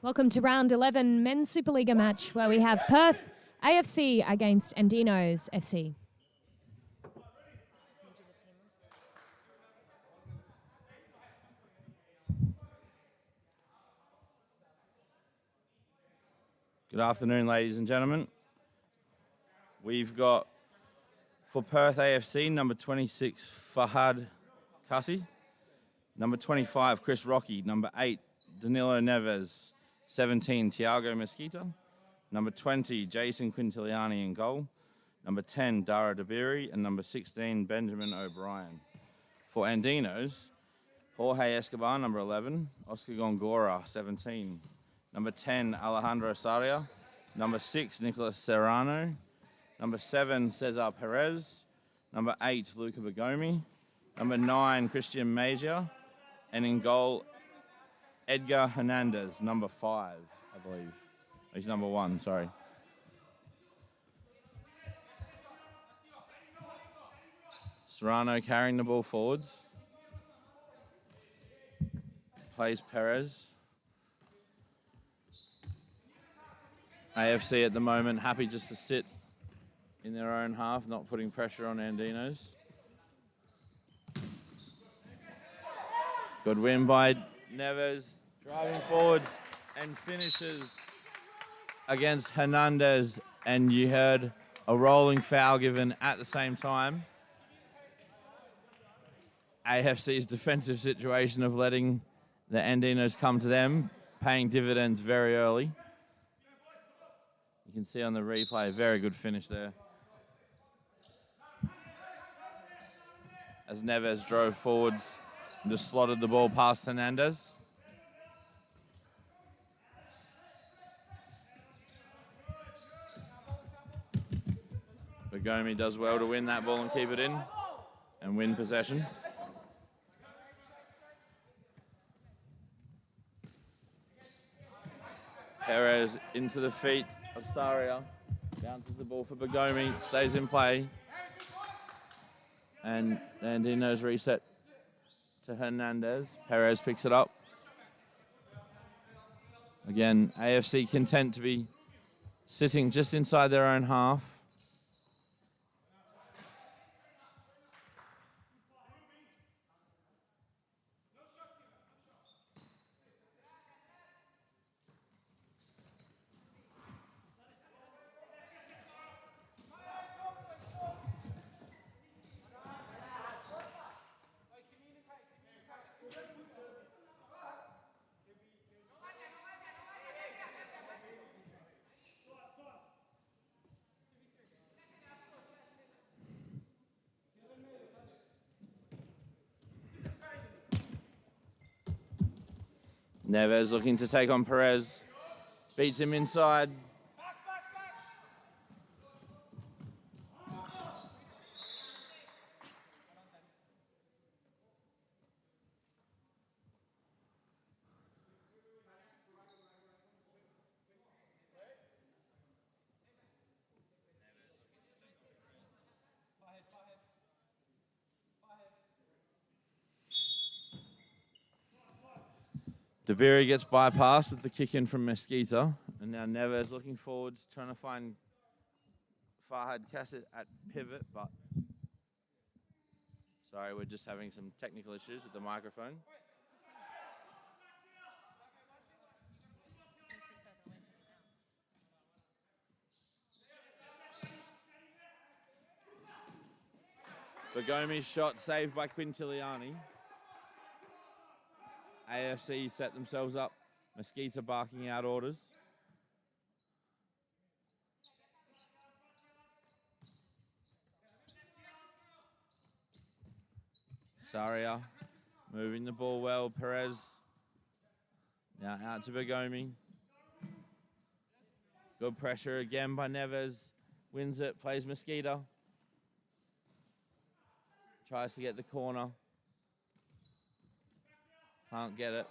Welcome to round 11 men's Supa-Liga match where we have Perth AFC against Andinos FC. Good afternoon, ladies and gentlemen. We've got, for Perth AFC, number 26, Fahad Kasi. Number 25, Chris Rocky. Number 8, Danilo Neves. 17, Tiago Mesquita. Number 20, Jason Quintiliani in goal. Number 10, Dara Dabiri. And number 16, Benjamin O'Brien. For Andinos, Jorge Escobar, number 11. Oscar Gongora, 17. Number 10, Alejandro Saria. Number 6, Nicolas Serrano. Number 7, Cesar Perez. Number 8, Luca Bagomi. Number 9, Christian Major. And in goal, Edgar Hernandez, number 5, I believe. He's number 1, sorry. Serrano carrying the ball forwards. Plays Perez. AFC at the moment happy just to sit in their own half, not putting pressure on Andinos. Good win by Neves, driving forwards and finishes against Hernandez, and you heard a rolling foul given at the same time. AFC's defensive situation of letting the Andinos come to them, paying dividends very early. You can see on the replay, very good finish there. As Neves drove forwards and just slotted the ball past Hernandez. Bagomi does well to win that ball and keep it in and win possession. Perez into the feet of Saria. Bounces the ball for Bagomi, stays in play. And Andinos reset to Hernandez. Perez picks it up. Again, AFC content to be sitting just inside their own half. Neves looking to take on Perez. Beats him inside. Dabiri gets bypassed with the kick in from Mesquita. And now Neves looking forwards, trying to find Fahad Kasset at pivot, but sorry, we're just having some technical issues with the microphone. Bagomi's shot saved by Quintiliani. AFC set themselves up. Mesquita barking out orders. Saria moving the ball well. Perez now out to Bagomi. Good pressure again by Neves. Wins it, plays Mesquita. Tries to get the corner. Can't get it.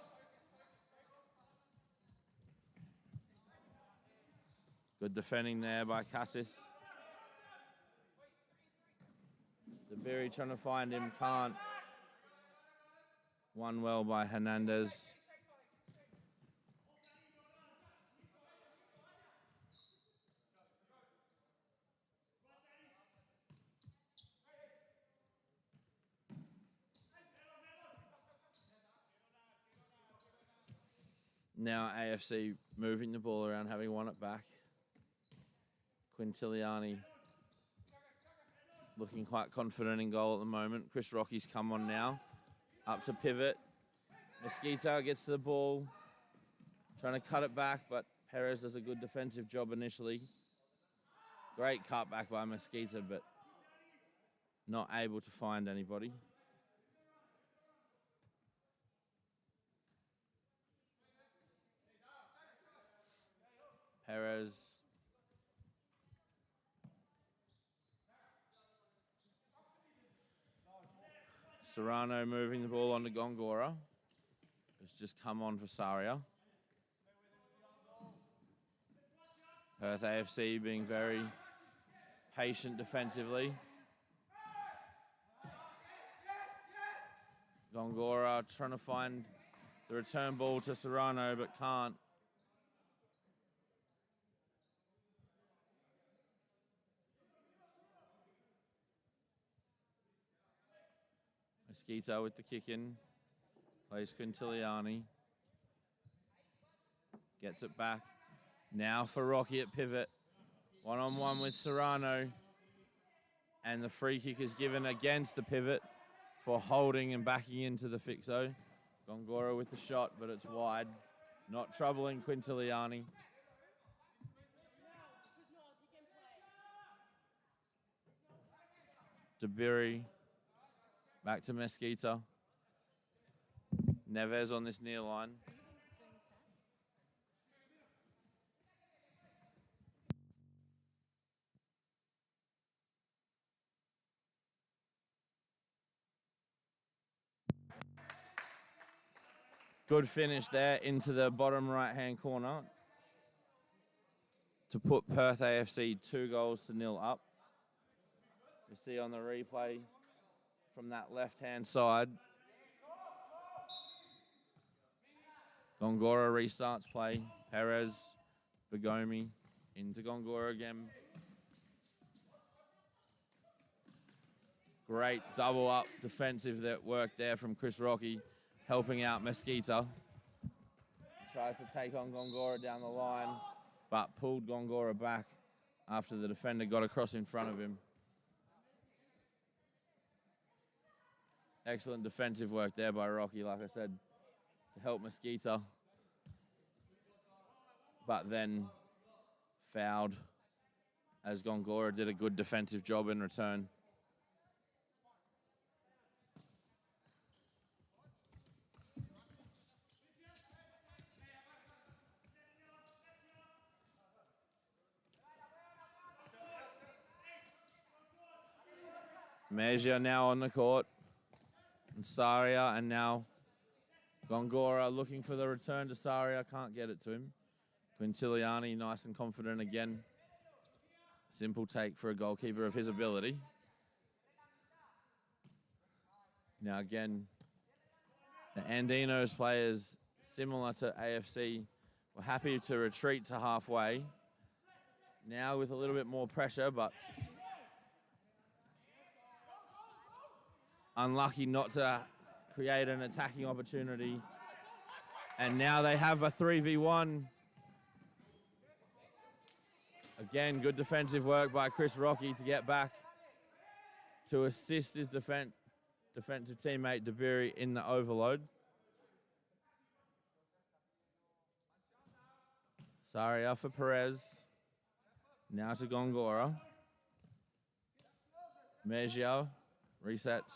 Good defending there by Cassis. Dabiri trying to find him, can't. Won well by Hernandez. Now AFC moving the ball around, having won it back. Quintiliani looking quite confident in goal at the moment. Chris Rocky's come on now. Up to pivot. Mesquita gets to the ball. Trying to cut it back, but Perez does a good defensive job initially. Great cut back by Mesquita, but not able to find anybody. Perez. Serrano moving the ball onto Gongora. It's just come on for Saria. Perth AFC being very patient defensively. Gongora trying to find the return ball to Serrano, but can't. Mesquita with the kick in. Plays Quintiliani. Gets it back. Now for Rocky at pivot. One-on-one with Serrano. And the free kick is given against the pivot for holding and backing into the fixo. Gongora with the shot, but it's wide. Not troubling Quintiliani. Dabiri. Back to Mesquita. Neves on this near line. Good finish there into the bottom right-hand corner to put Perth AFC 2-0 up. You see on the replay from that left-hand side. Gongora restarts play. Perez, Bagomi into Gongora again. Great double up defensive that worked there from Chris Rocky, helping out Mesquita. Tries to take on Gongora down the line, but pulled Gongora back after the defender got across in front of him. Excellent defensive work there by Rocky, like I said, to help Mesquita. But then fouled as Gongora did a good defensive job in return. Mejia now on the court. And Saria, and now Gongora looking for the return to Saria. Can't get it to him. Quintiliani nice and confident again. Simple take for a goalkeeper of his ability. Now again, the Andinos players, similar to AFC, were happy to retreat to halfway. Now with a little bit more pressure, but unlucky not to create an attacking opportunity. And now they have a 3v1. Again, good defensive work by Chris Rocky to get back to assist his defensive teammate Dabiri in the overload. Saria for Perez. Now to Gongora. Mejia resets.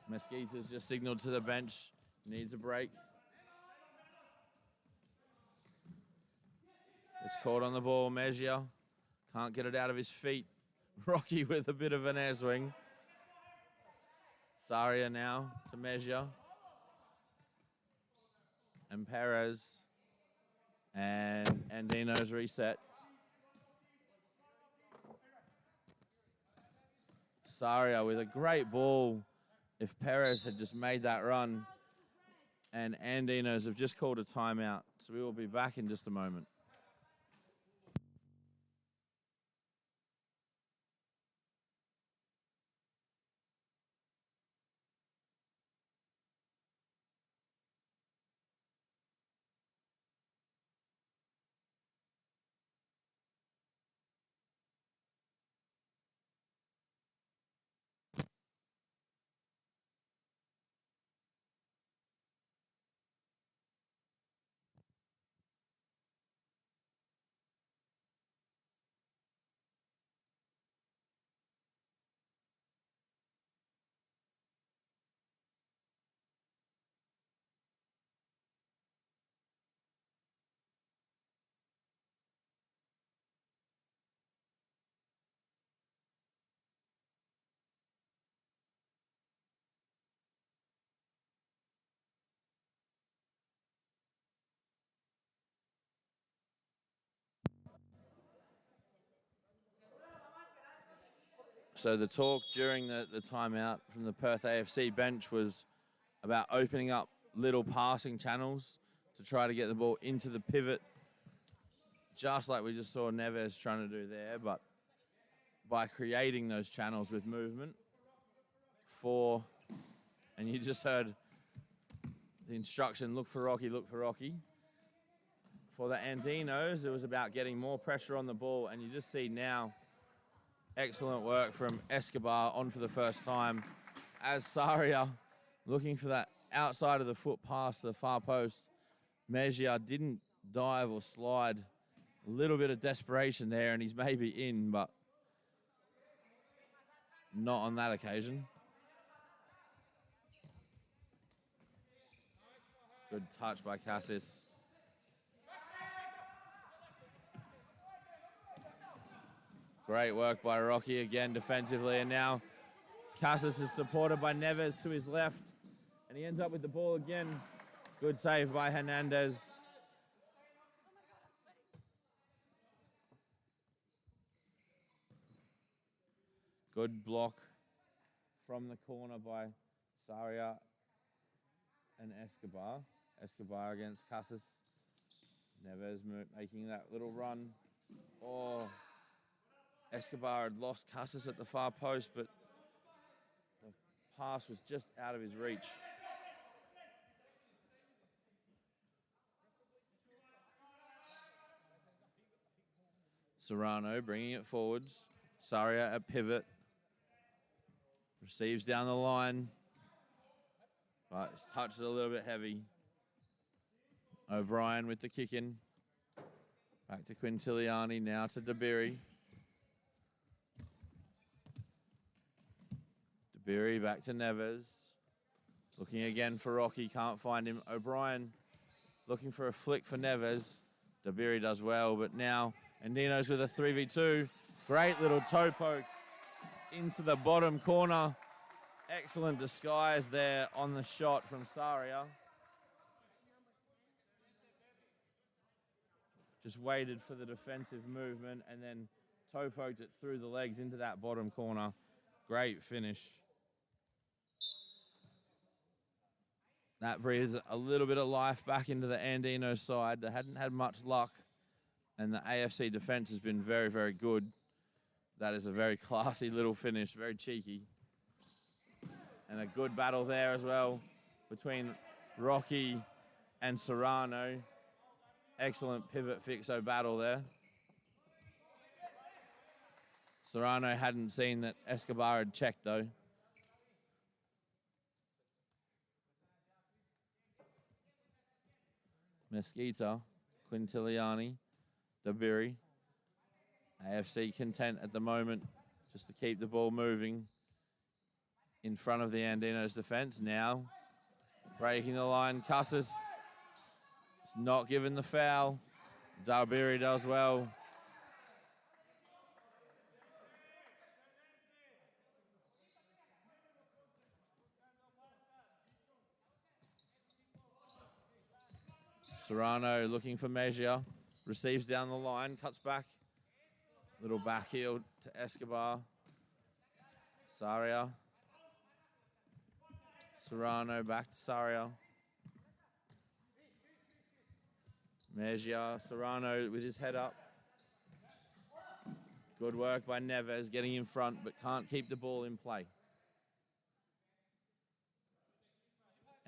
Mesquita's just signaled to the bench. Needs a break. It's caught on the ball. Mejia can't get it out of his feet. Rocky with a bit of an air swing. Saria now to Mejia. And Perez. And Andino's reset. Saria with a great ball if Perez had just made that run, and Andinos have just called a timeout. So we will be back in just a moment. So the talk during the timeout from the Perth AFC bench was about opening up little passing channels to try to get the ball into the pivot, just like we just saw Neves trying to do there, but by creating those channels with movement and you just heard the instruction, look for Rocky, look for Rocky. For the Andinos, it was about getting more pressure on the ball, and you just see now excellent work from Escobar on for the first time as Saria looking for that outside of the foot pass to the far post. Mejia didn't dive or slide. A little bit of desperation there, and he's maybe in, but not on that occasion. Good touch by Cassis. Great work by Rocky again defensively, and now Cassis is supported by Neves to his left, and he ends up with the ball again. Good save by Hernandez. Good block from the corner by Saria and Escobar. Escobar against Cassis. Neves making that little run. Oh, Escobar had lost Cassis at the far post, but the pass was just out of his reach. Serrano bringing it forwards. Saria at pivot. Receives down the line. But his touch is a little bit heavy. O'Brien with the kick in. Back to Quintiliani, now to Dabiri. Dabiri back to Neves. Looking again for Rocky, can't find him. O'Brien looking for a flick for Neves. Dabiri does well, but now Andinos with a 3v2. Great little toe poke into the bottom corner. Excellent disguise there on the shot from Saria. Just waited for the defensive movement and then toe poked it through the legs into that bottom corner. Great finish. That breathes a little bit of life back into the Andino side. They hadn't had much luck, and the AFC defense has been very, very good. That is a very classy little finish, very cheeky. And a good battle there as well between Rocky and Serrano. Excellent pivot fixo battle there. Serrano hadn't seen that Escobar had checked though. Mesquita, Quintiliani, Dabiri. AFC content at the moment just to keep the ball moving in front of the Andinos defense. Now breaking the line, Cassis is not given the foul. Dabiri does well. Serrano looking for Mejia, receives down the line, cuts back. Little back heel to Escobar. Saria. Serrano back to Saria. Mejia, Serrano with his head up. Good work by Neves, getting in front, but can't keep the ball in play.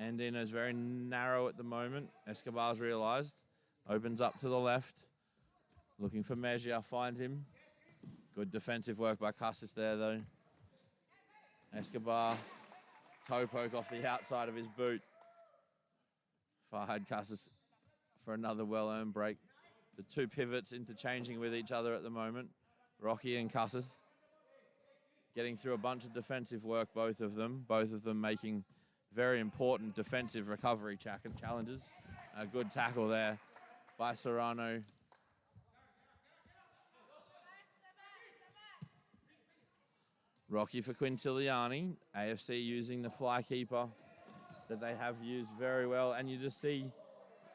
Andino's very narrow at the moment. Escobar's realised. Opens up to the left. Looking for Mejia, finds him. Good defensive work by Casas there, though. Escobar, toe poke off the outside of his boot. Farhad Casas for another well-earned break. The two pivots interchanging with each other at the moment. Rocky and Casas. Getting through a bunch of defensive work, both of them. Both of them making very important defensive recovery challenges. A good tackle there by Serrano. Rocky for Quintiliani. AFC using the fly keeper that they have used very well. And you just see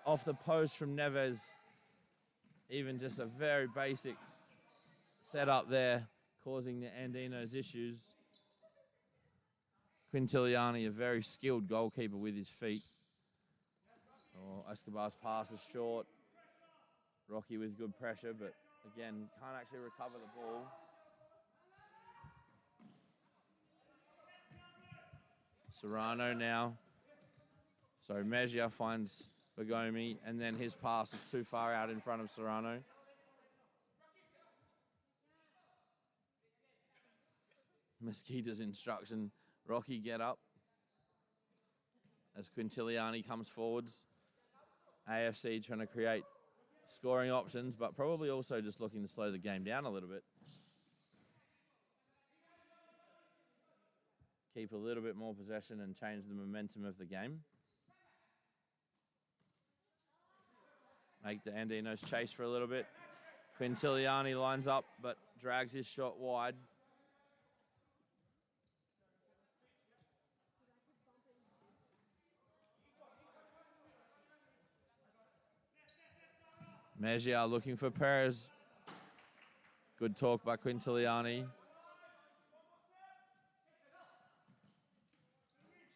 off the post from Neves, even just a very basic setup there, causing the Andinos issues. Quintiliani, a very skilled goalkeeper with his feet. Oh, Escobar's pass is short. Rocky with good pressure, but again, can't actually recover the ball. Serrano now. So Mejia finds Bagomi, and then his pass is too far out in front of Serrano. Mesquita's instruction, Rocky get up. As Quintiliani comes forwards. AFC trying to create scoring options, but probably also just looking to slow the game down a little bit. Keep a little bit more possession and change the momentum of the game. Make the Andinos chase for a little bit. Quintiliani lines up, but drags his shot wide. Mejia looking for Perez. Good talk by Quintiliani.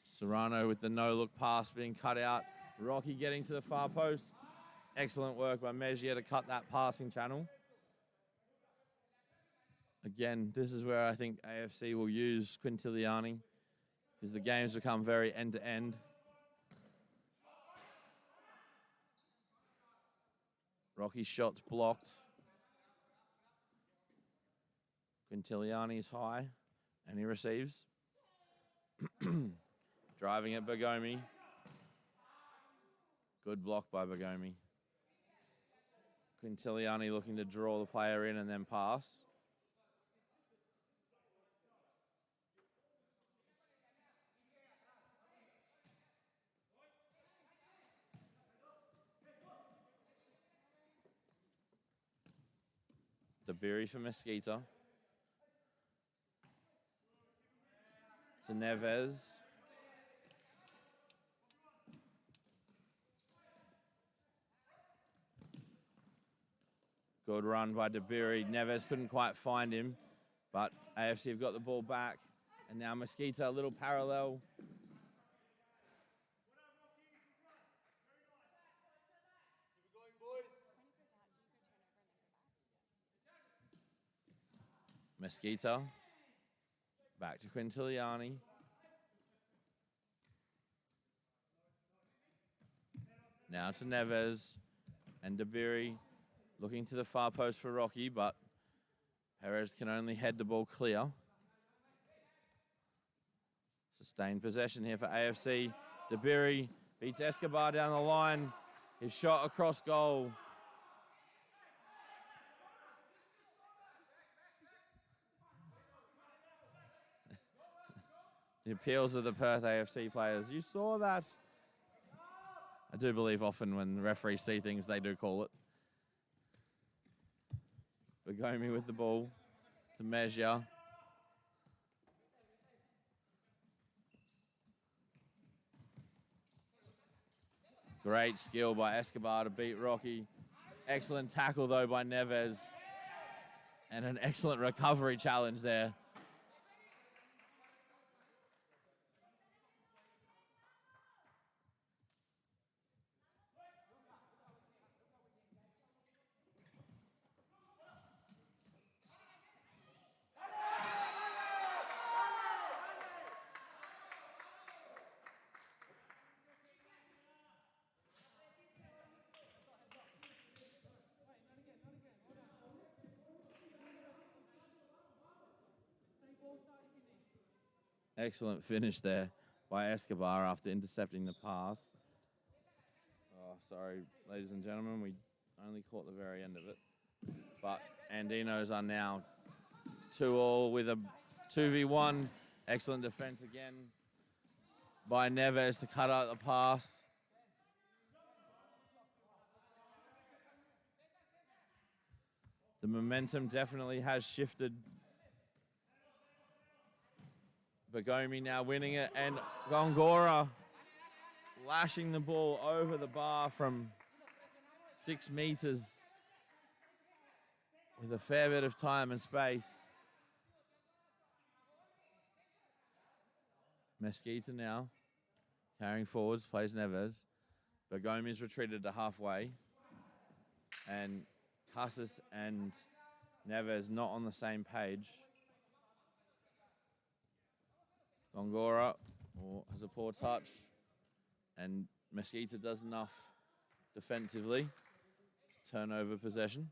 Serrano with the no-look pass being cut out. Rocky getting to the far post. Excellent work by Mejia to cut that passing channel. Again, this is where I think AFC will use Quintiliani because the games become very end-to-end. Rocky's shot's blocked. Quintiliani's high, and he receives. Driving at Bagomi. Good block by Bagomi. Quintiliani looking to draw the player in and then pass. Dabiri for Mesquita. To Neves. Good run by Dabiri. Neves couldn't quite find him, but AFC have got the ball back. And now Mesquita, a little parallel. Mesquita. Back to Quintiliani. Now to Neves and Dabiri looking to the far post for Rocky, but Perez can only head the ball clear. Sustained possession here for AFC. Dabiri beats Escobar down the line. His shot across goal. The appeals of the Perth AFC players. You saw that. I do believe often when the referees see things, they do call it. Bagomi with the ball to Mejia. Great skill by Escobar to beat Rocky. Excellent tackle, though, by Neves. And an excellent recovery challenge there. Excellent finish there by Escobar after intercepting the pass. Oh, sorry, ladies and gentlemen, we only caught the very end of it. But Andinos are now 2-2 with a 2v1. Excellent defense again by Neves to cut out the pass. The momentum definitely has shifted. Bagomi now winning it, and Gongora lashing the ball over the bar from 6 meters with a fair bit of time and space. Mesquita now carrying forwards, plays Neves. Bagomi's retreated to halfway, and Casas and Neves not on the same page. Gongora has a poor touch, and Mesquita does enough defensively to turn over possession.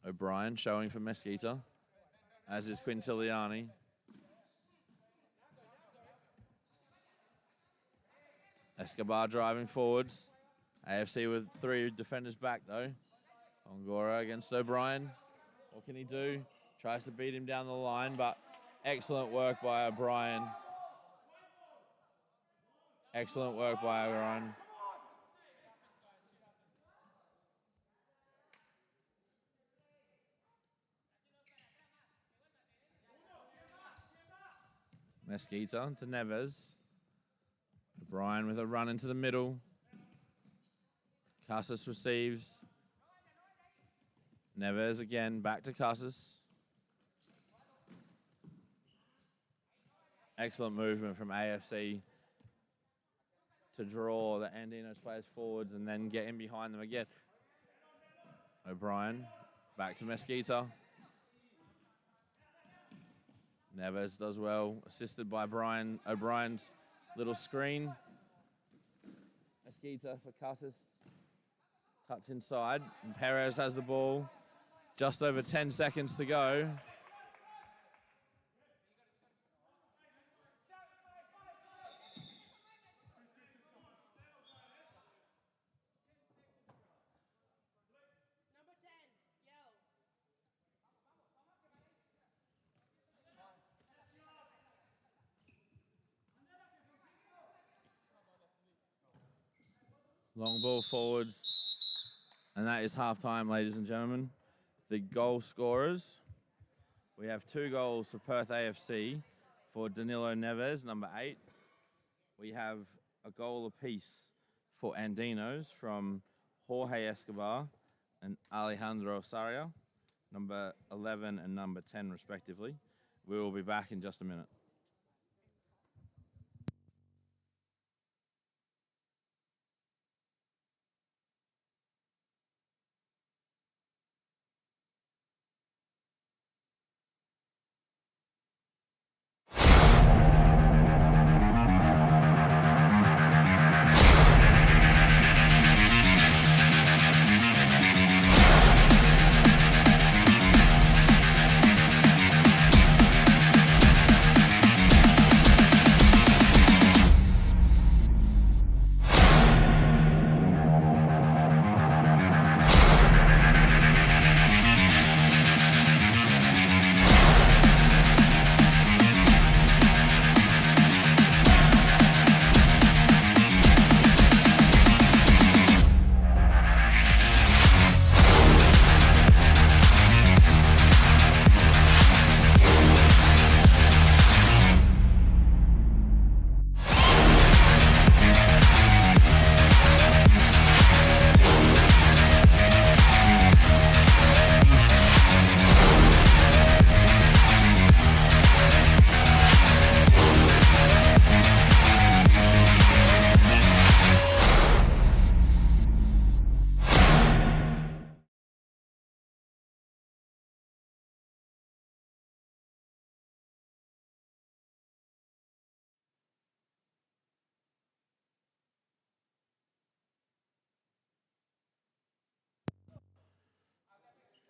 O'Brien showing for Mesquita, as is Quintiliani. Escobar driving forwards. AFC with 3 defenders back though. Gongora against O'Brien. What can he do? Tries to beat him down the line, but excellent work by O'Brien. Excellent work by O'Brien. Mesquita to Neves. O'Brien with a run into the middle. Casas receives. Neves again, back to Casas. Excellent movement from AFC to draw the Andinos players forwards and then get in behind them again. O'Brien, back to Mesquita. Neves does well, assisted by Brian. O'Brien's little screen. Mesquita for Casas. Cuts inside, and Perez has the ball. Just over 10 seconds to go. Long ball forwards. And that is half-time, ladies and gentlemen. The goal scorers. We have 2 goals for Perth AFC for Danilo Neves, number 8. We have a goal apiece for Andinos from Jorge Escobar and Alejandro Saria, number 11 and number 10, respectively. We will be back in just a minute.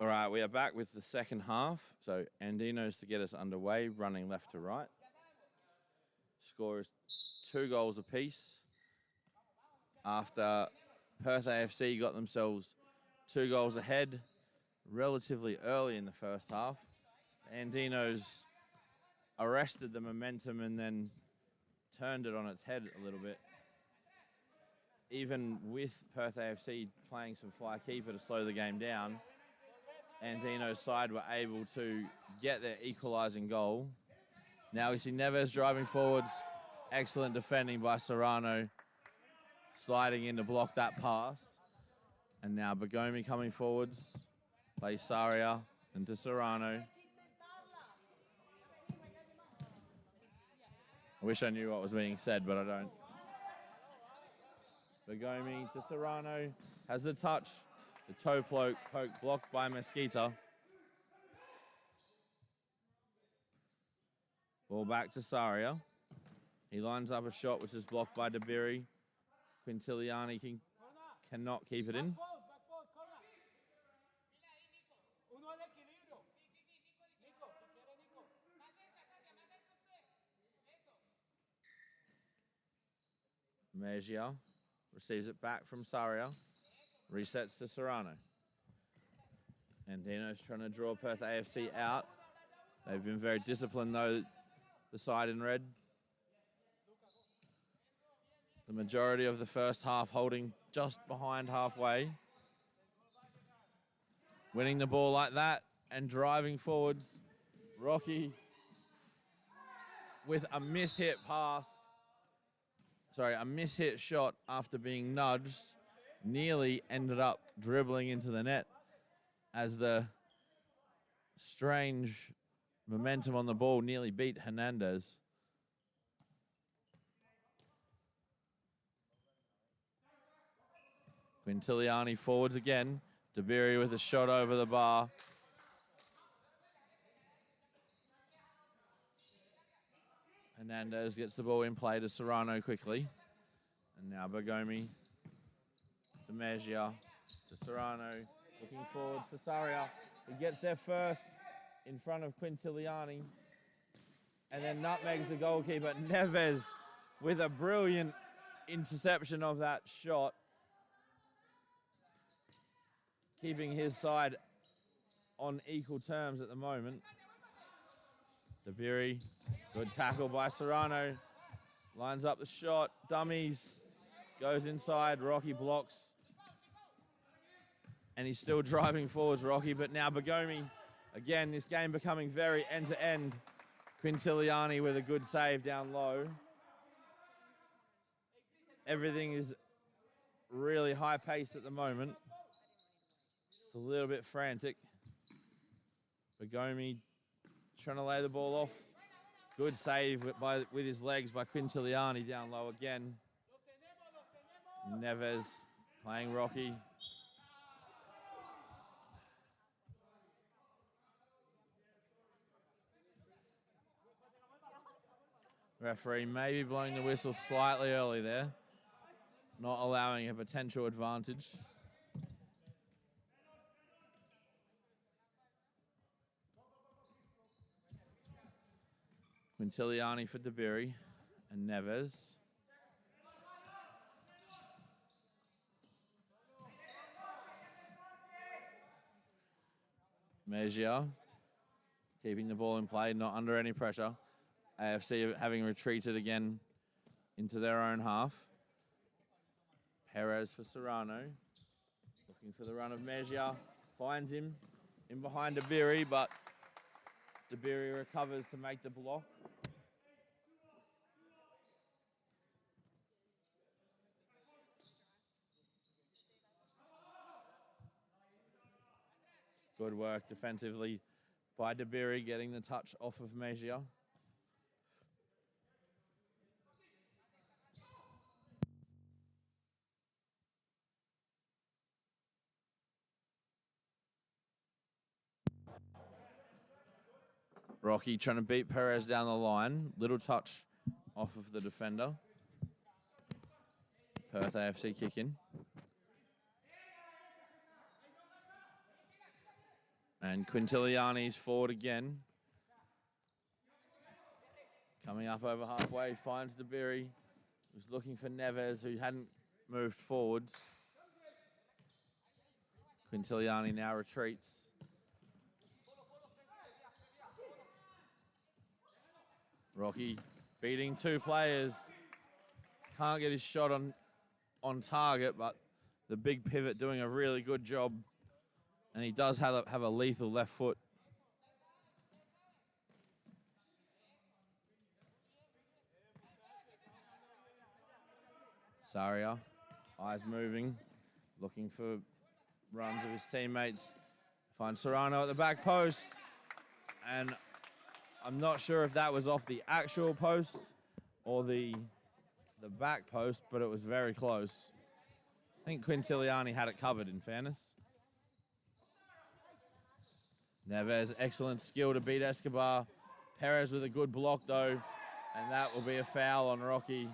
All right, we are back with the second half. So Andinos to get us underway, running left to right. Score is 2 goals apiece. After Perth AFC got themselves 2 goals ahead relatively early in the first half, Andinos arrested the momentum and then turned it on its head a little bit. Even with Perth AFC playing some fly keeper to slow the game down, Andino's side were able to get their equalising goal. Now we see Neves driving forwards. Excellent defending by Serrano, sliding in to block that pass. And now Bagomi coming forwards, plays Saria into Serrano. I wish I knew what was being said, but I don't. Bagomi to Serrano, has the touch. The toe poke blocked by Mesquita. Ball back to Saria. He lines up a shot which is blocked by Dabiri. Quintiliani cannot keep it in. Mejia receives it back from Saria. Resets to Serrano. Andino's trying to draw Perth AFC out. They've been very disciplined, though, the side in red. The majority of the first half holding just behind halfway. Winning the ball like that and driving forwards. Rocky with a mishit pass. Sorry, a mishit shot after being nudged. Nearly ended up dribbling into the net as the strange momentum on the ball nearly beat Hernandez. Quintiliani forwards again. Dabiri with a shot over the bar. Hernandez gets the ball in play to Serrano quickly. And now Bagomi to Mejia, to Serrano, looking forwards for Saria. He gets there first in front of Quintiliani. And then nutmegs the goalkeeper. Neves with a brilliant interception of that shot. Keeping his side on equal terms at the moment. Dabiri, good tackle by Serrano. Lines up the shot, dummies, goes inside, Rocky blocks. And he's still driving forwards, Rocky, but now Bagomi, again, this game becoming very end-to-end. Quintiliani with a good save down low. Everything is really high-paced at the moment. It's a little bit frantic. Bagomi trying to lay the ball off. Good save with his legs by Quintiliani down low again. Neves playing Rocky. Referee maybe blowing the whistle slightly early there, not allowing a potential advantage. Quintiliani for Dabiri and Neves. Mejia keeping the ball in play, not under any pressure. AFC having retreated again into their own half. Perez for Serrano. Looking for the run of Mejia. Finds him in behind Dabiri, but Dabiri recovers to make the block. Good work defensively by Dabiri, getting the touch off of Mejia. Rocky trying to beat Perez down the line. Little touch off of the defender. Perth AFC kick in. And Quintiliani's forward again. Coming up over halfway, finds DeBerry. Was looking for Neves, who hadn't moved forwards. Quintiliani now retreats. Rocky beating two players. Can't get his shot on target, but the big pivot doing a really good job. And he does have a lethal left foot. Saria, eyes moving, looking for runs of his teammates. Finds Serrano at the back post. And I'm not sure if that was off the actual post or the back post, but it was very close. I think Quintiliani had it covered, in fairness. Neves, excellent skill to beat Escobar. Perez with a good block, though, and that will be a foul on Rocky.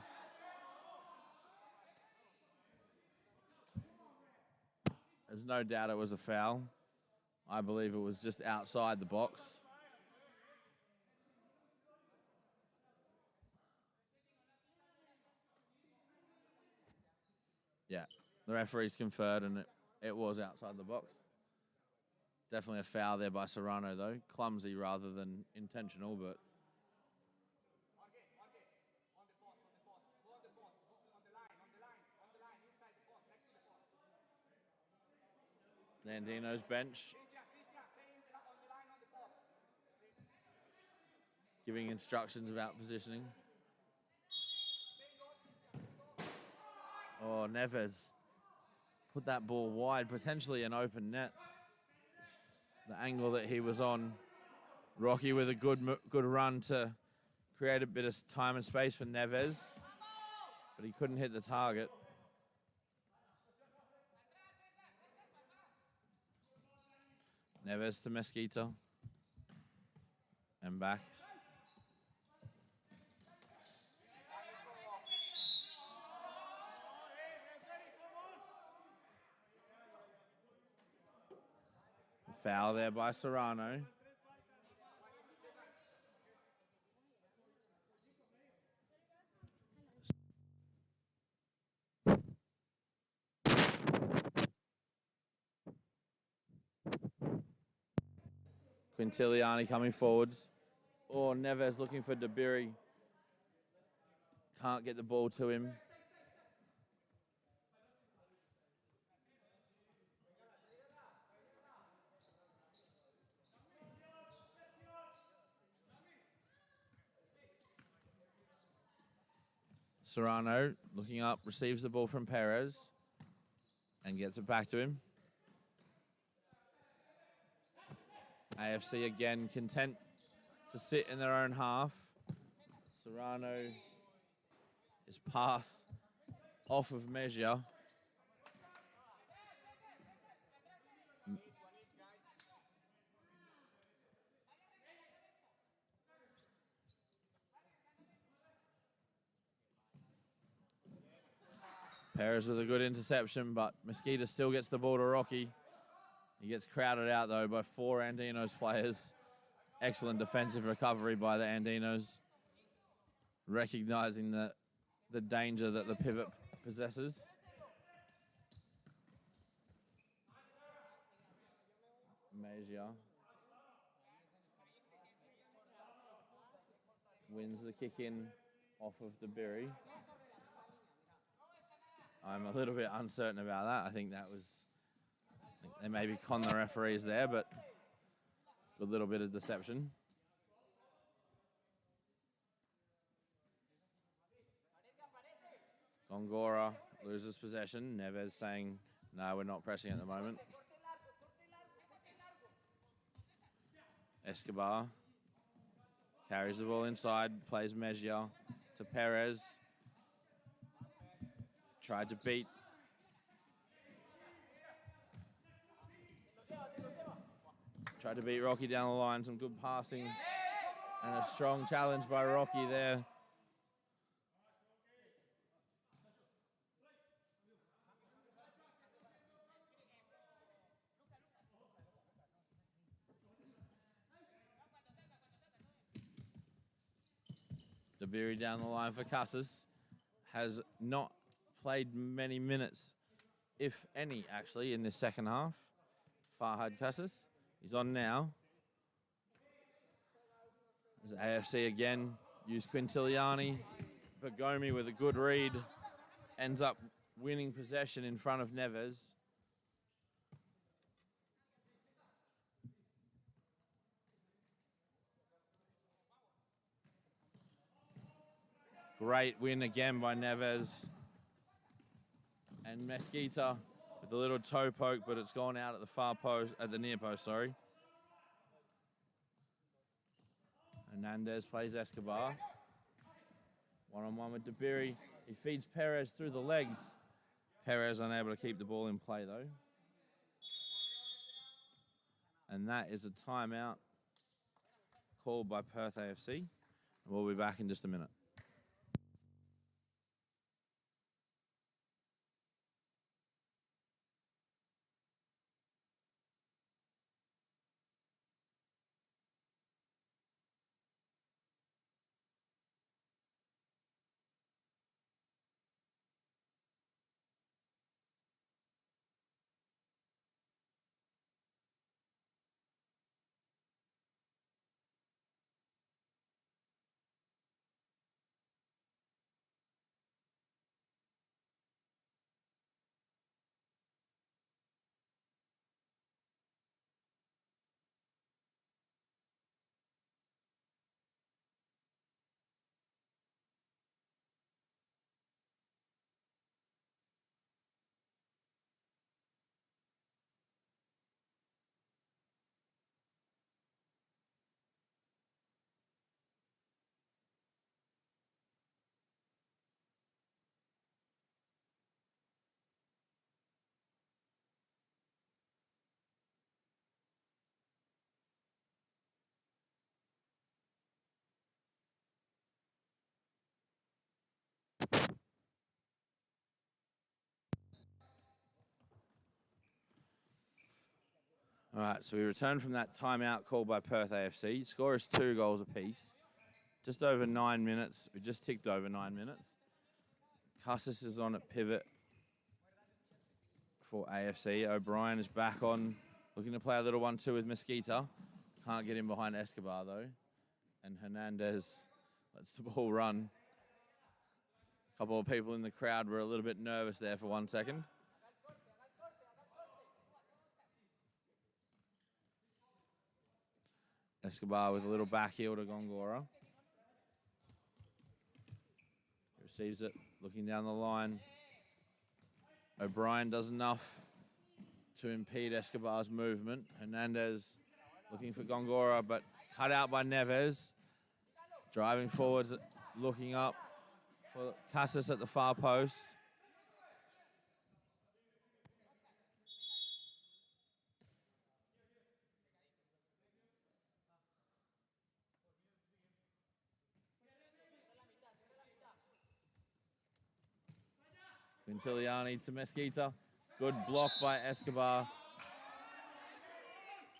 There's no doubt it was a foul. I believe it was just outside the box. Yeah, the referee's conferred, and it was outside the box. Definitely a foul there by Serrano, though. Clumsy rather than intentional, but... The Andinos bench. Giving instructions about positioning. Oh, Neves put that ball wide, potentially an open net. The angle that he was on. Rocky with a good run to create a bit of time and space for Neves, but he couldn't hit the target. Neves to Mesquita. And back. Foul there by Serrano. Quintiliani coming forwards. Oh, Neves looking for DeBerry. Can't get the ball to him. Serrano looking up, receives the ball from Perez and gets it back to him. AFC again content to sit in their own half. Serrano is pass off of Mejia. Perez with a good interception, but Mesquita still gets the ball to Rocky. He gets crowded out, though, by four Andinos players. Excellent defensive recovery by the Andinos, recognizing the danger that the pivot possesses. Mejia wins the kick in off of DeBerry. I'm a little bit uncertain about that. I think they maybe con the referees there, but a little bit of deception. Gongora loses possession. Neves saying, no, we're not pressing at the moment. Escobar carries the ball inside, plays Mejia to Perez. Tried to beat. Tried to beat Rocky down the line. Some good passing and a strong challenge by Rocky there. Dabiri down the line for Casas. Has not played many minutes, if any, actually, in this second half. Farhad Casas. He's on now. There's AFC again. Use Quintiliani. Bagomi with a good read. Ends up winning possession in front of Neves. Great win again by Neves. And Mesquita with a little toe poke, but it's gone out at the far post, at the near post, sorry. Hernandez plays Escobar. One-on-one with Dabiri. He feeds Perez through the legs. Perez unable to keep the ball in play, though. And that is a timeout called by Perth AFC. We'll be back in just a minute. All right, so we return from that timeout called by Perth AFC. Score is 2 goals apiece. Just over 9 minutes. We just ticked over 9 minutes. Casas is on at pivot for AFC. O'Brien is back on, looking to play a little 1-2 with Mesquita. Can't get in behind Escobar, though. And Hernandez lets the ball run. A couple of people in the crowd were a little bit nervous there for 1 second. Escobar with a little back heel to Gongora. Receives it, looking down the line. O'Brien does enough to impede Escobar's movement. Hernandez looking for Gongora, but cut out by Neves. Driving forwards, looking up for Casas at the far post. Quintiliani to Mesquita. Good block by Escobar.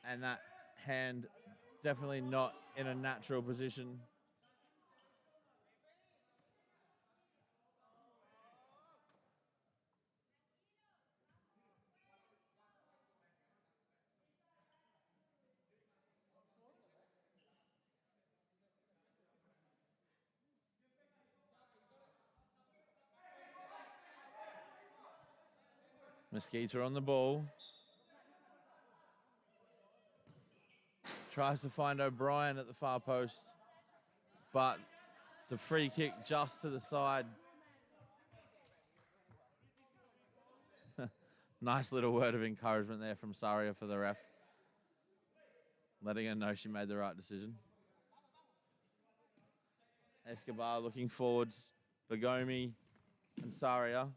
And that hand definitely not in a natural position. Mesquita on the ball. Tries to find O'Brien at the far post, but the free kick just to the side. Nice little word of encouragement there from Saria for the ref, letting her know she made the right decision. Escobar looking forwards. Bagomi and Saria.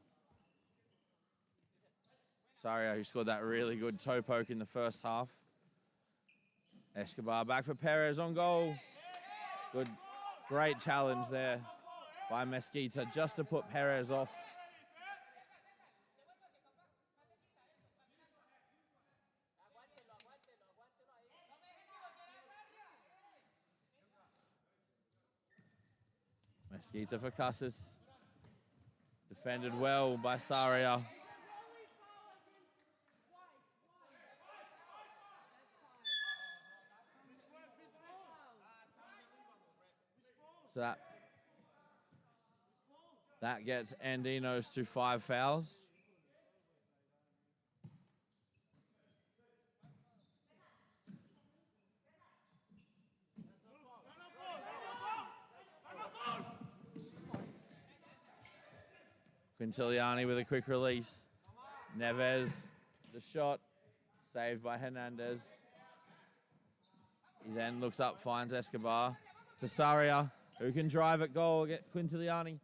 Saria, who scored that really good toe poke in the first half. Escobar back for Perez on goal. Good, great challenge there by Mesquita just to put Perez off. Mesquita for Casas. Defended well by Saria. So that gets Andinos to 5 fouls. Quintiliani with a quick release. Neves, the shot, saved by Hernandez. He then looks up, finds Escobar. To Saria, who can drive at goal. Get Quintiliani.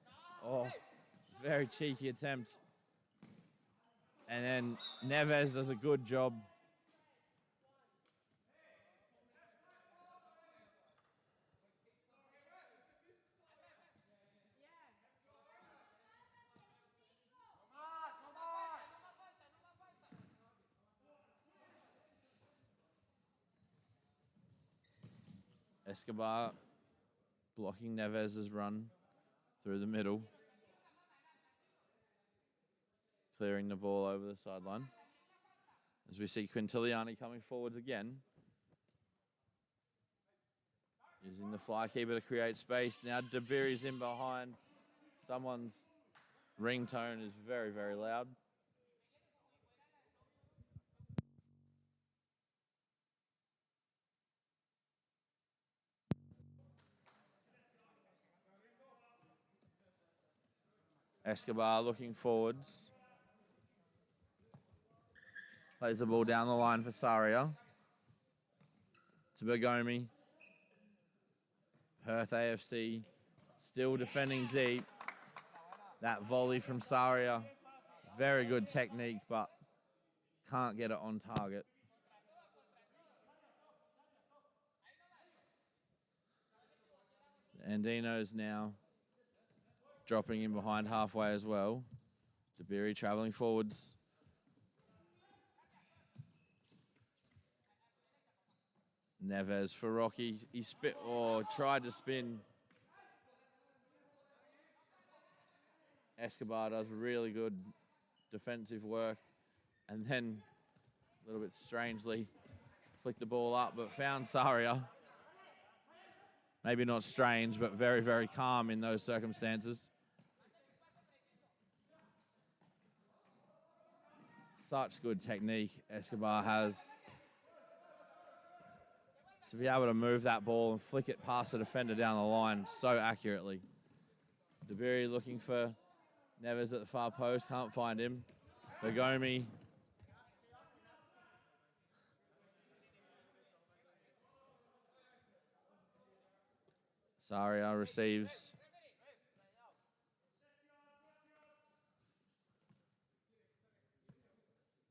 Oh, very cheeky attempt. And then Neves does a good job. Escobar blocking Neves' run through the middle. Clearing the ball over the sideline. As we see Quintiliani coming forwards again. Using the fly keeper to create space. Now Dabiri's in behind. Someone's ringtone is very, very loud. Escobar looking forwards. Plays the ball down the line for Saria. To Bergomi. Perth AFC still defending deep. That volley from Saria. Very good technique, but can't get it on target. Andinos now dropping in behind halfway as well. Dabiri travelling forwards. Neves for Rocky. He tried to spin. Escobar does really good defensive work. And then, a little bit strangely, flicked the ball up, but found Saria. Maybe not strange, but very, very calm in those circumstances. Such good technique Escobar has. To be able to move that ball and flick it past the defender down the line so accurately. Dabiri looking for Neves at the far post, can't find him. Bergomi. Saria receives.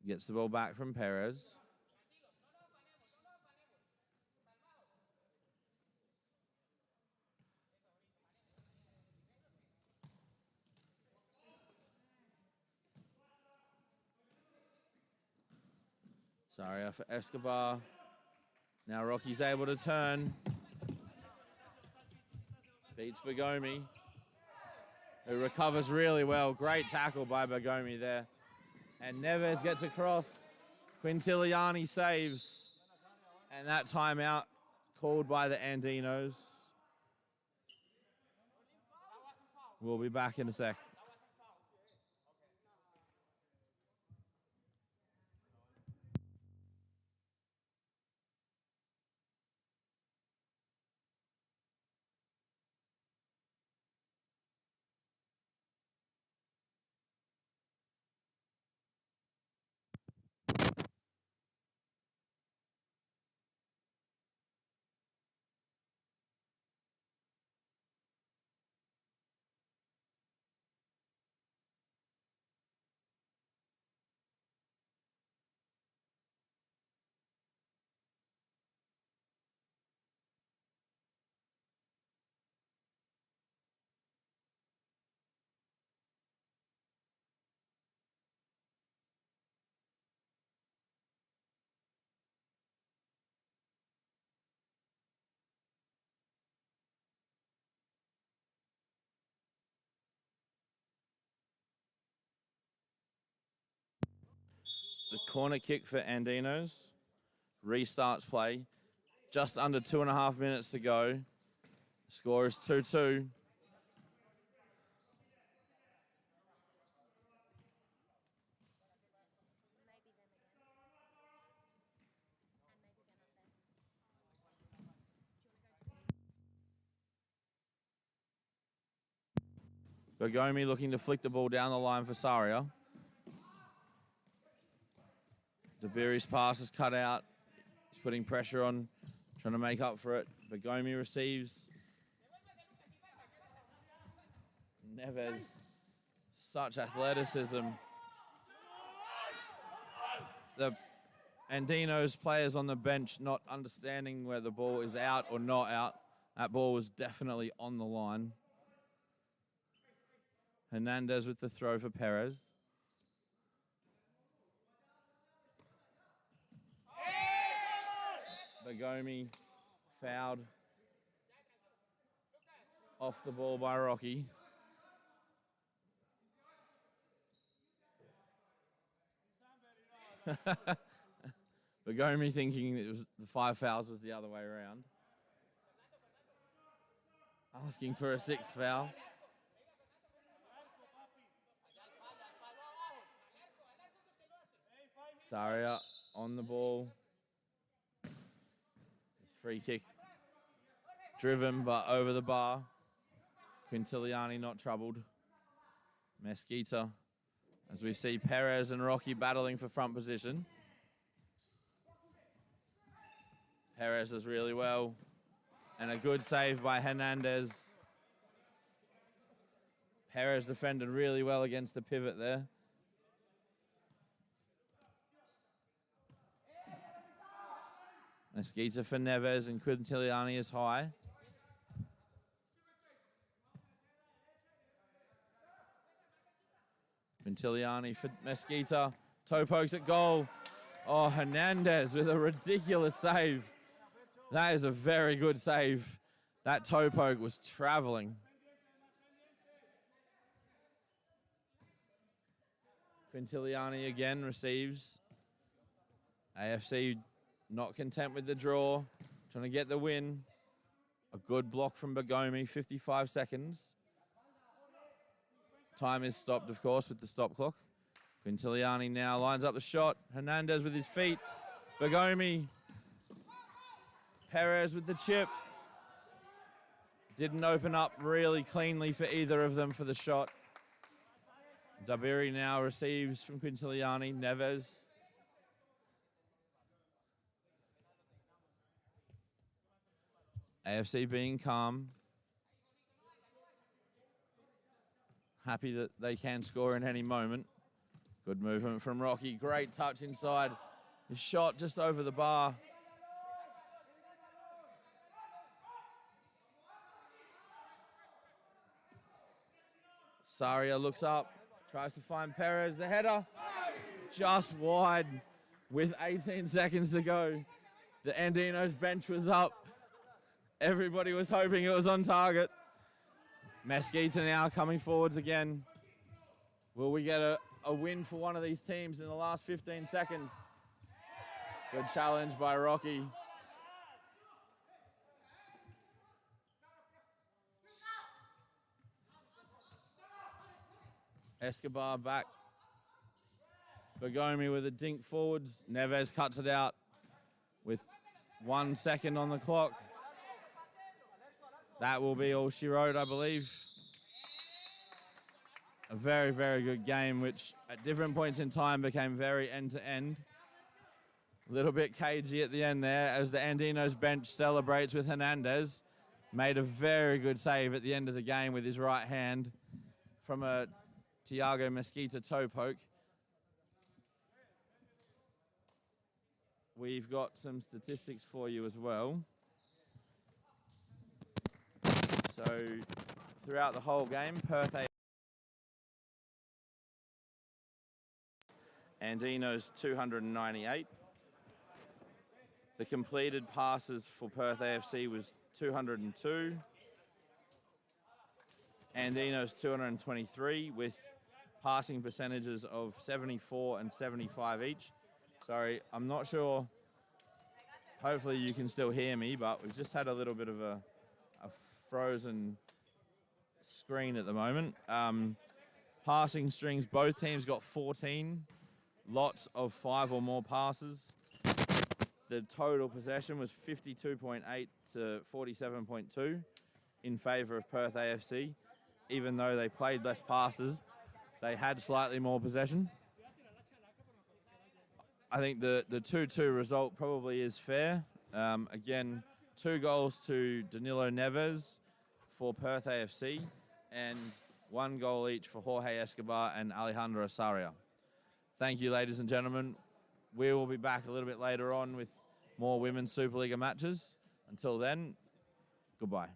Gets the ball back from Perez. Saria for Escobar. Now Rocky's able to turn. Beats Bergomi, who recovers really well. Great tackle by Bergomi there. And Neves gets across. Quintiliani saves. And that timeout called by the Andinos. We'll be back in a sec. Corner kick for Andinos. Restarts play. Just under 2.5 minutes to go. Score is 2-2. Bergomi looking to flick the ball down the line for Saria. Dabiri's pass is cut out. He's putting pressure on, trying to make up for it. Bergomi receives. Neves, such athleticism. The Andinos players on the bench not understanding where the ball is out or not out. That ball was definitely on the line. Hernandez with the throw for Perez. Bergomi fouled off the ball by Rocky. Bergomi thinking it was the 5 fouls was the other way around. Asking for a 6th foul. Saria on the ball. Free kick driven but over the bar. Quintiliani not troubled. Mesquita, as we see Perez and Rocky battling for front position. Perez does really well. And a good save by Hernandez. Perez defended really well against the pivot there. Mesquita for Neves and Quintiliani is high. Quintiliani for Mesquita. Toe pokes at goal. Oh, Hernandez with a ridiculous save. That is a very good save. That toe poke was traveling. Quintiliani again receives. AFC not content with the draw, trying to get the win. A good block from Bergomi, 55 seconds. Time is stopped, of course, with the stop clock. Quintiliani now lines up the shot. Hernandez with his feet. Bergomi. Perez with the chip. Didn't open up really cleanly for either of them for the shot. Dabiri now receives from Quintiliani. Neves. AFC being calm. Happy that they can score in any moment. Good movement from Rocky. Great touch inside. His shot just over the bar. Saria looks up, tries to find Perez. The header just wide with 18 seconds to go. The Andinos bench was up. Everybody was hoping it was on target. Mesquita now coming forwards again. Will we get a win for one of these teams in the last 15 seconds? Good challenge by Rocky. Escobar back. Bergomi with a dink forwards. Neves cuts it out with 1 second on the clock. That will be all she wrote, I believe. A very, very good game, which at different points in time became very end-to-end. A little bit cagey at the end there as the Andinos bench celebrates with Hernandez. Made a very good save at the end of the game with his right hand from a Thiago Mesquita toe poke. We've got some statistics for you as well. So throughout the whole game, Perth AFC Andinos 298. The completed passes for Perth AFC was 202. Andinos 223 with passing percentages of 74 and 75 each. Sorry, I'm not sure. Hopefully you can still hear me, but we've just had a little bit of a frozen screen at the moment. Passing strings, both teams got 14. Lots of 5 or more passes. The total possession was 52.8 to 47.2 in favour of Perth AFC. Even though they played less passes, they had slightly more possession. I think the 2-2 result probably is fair. Again, 2 goals to Danilo Neves for Perth AFC and 1 goal each for Jorge Escobar and Alejandro Asaria. Thank you, ladies and gentlemen. We will be back a little bit later on with more Women's Superliga matches. Until then, goodbye.